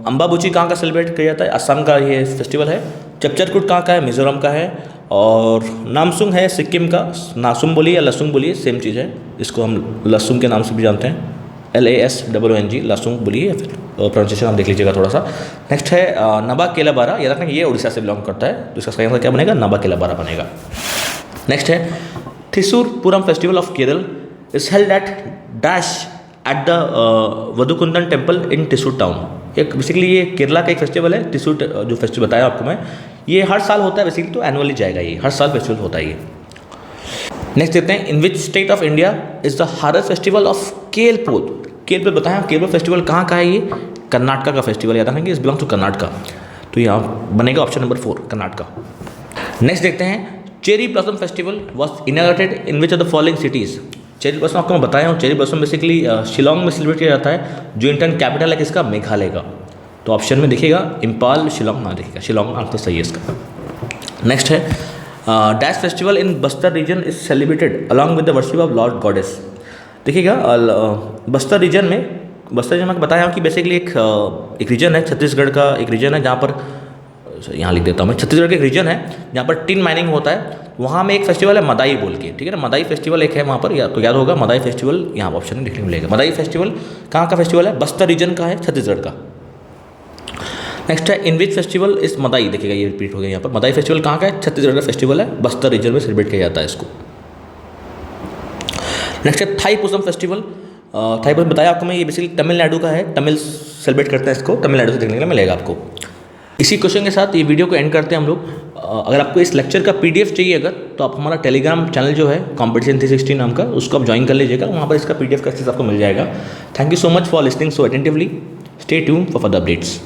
अम्बाबुची कहाँ का सेलिब्रेट किया जाता है, असम का ये फेस्टिवल है। चपचरकुट कहाँ का है, मिजोरम का है। और नामसुंग है सिक्किम का, नासुम बोलिए या लसुंग बोलिए सेम चीज़ है, इसको हम लसुंग के नाम से भी जानते हैं। LASOONG, लासुंग बोलिए, या फिर प्रोनाउंसिएशन आप देख लीजिएगा थोड़ा सा। नेक्स्ट है नबा केलाबारा, याद रखना ये उड़ीसा से बिलोंग करता है, तो इसका सही आंसर क्या बनेगा, नबा केलाबारा बनेगा। नेक्स्ट है Thrissur Pooram festival of Kerala is held at dash at the Vadakkunnathan temple in Thrissur town. एक बेसिकली ये केरला का एक फेस्टिवल है, टिसूर जो फेस्टिवल बताया आपको मैं, ये हर साल होता है बेसिकली, तो एनुअली जाएगा, ये हर साल फेस्टिवल होता है ये। नेक्स्ट देखते हैं in which state of India is the harvest festival of Kailpodh. Kailpodh बताया, केलपोद फेस्टिवल कहाँ का है, ये कर्नाटका का फेस्टिवल, याद रखेंगे इस बिलोंग टू कर्नाटका, तो यहाँ बनेगा ऑप्शन नंबर 4 कर्नाटका। नेक्स्ट देखते हैं cherry blossom festival was inaugurated in which of the following cities. Cherry blossom आपको मैं बताया हूँ, चेरी ब्लॉसम बेसिकली शिलोंग में सेलिब्रेट किया जाता है, जो इंटर्न कैपिटल है किसका, मेघालय का, तो ऑप्शन में देखिएगा इम्पाल, शिलोंग ना देखिएगा, शिलोंग आंसर सही है इसका। नेक्स्ट है dash festival in Bastar region is celebrated along with the worship of lord goddess. देखिएगा बस्तर रीजन में बताया हूँ कि बेसिकली एक रीजन है, छत्तीसगढ़ का एक रीजन है जहाँ पर, यहाँ लिख देता हूँ मैं, छत्तीसगढ़ का एक रीजन है जहाँ पर टिन माइनिंग होता है, वहाँ में एक फेस्टिवल है मदाई बोल के, ठीक है ना, मदाई फेस्टिवल एक है वहाँ पर, तो याद होगा मदाई फेस्टिवल, यहाँ ऑप्शन में देखने को मिलेगा। मदाई फेस्टिवल कहाँ का फेस्टिवल है, बस्तर रीजन का है, छत्तीसगढ़ का। नेक्स्ट है इन विच फेस्टिवल इस मदाई, देखिएगा ये रिपीट हो गया यहाँ पर, मदाई फेस्टिवल कहाँ का है, छत्तीसगढ़ का फेस्टिवल है, बस्तर रीजन में सेलिब्रेट किया जाता है इसको। नेक्स्ट है थाई पुसम फेस्टिवल। थाई पुसम बताया आपको मैं, ये बेसिकली तमिलनाडु का है, तमिल सेलिब्रेट करते हैं इसको, तमिलनाडु से देखने के लिए मिलेगा आपको। इसी क्वेश्चन के साथ ये वीडियो को एंड करते हैं हम लोग। अगर आपको इस लेक्चर का PDF चाहिए अगर, तो आप हमारा टेलीग्राम चैनल जो है कॉम्पिटिशन 360 नाम का, उसको आप ज्वाइन कर लीजिएगा, वहाँ पर इसका PDF का एक्सेस आपको मिल जाएगा। Thank you so much for listening so attentively, stay tuned for further updates.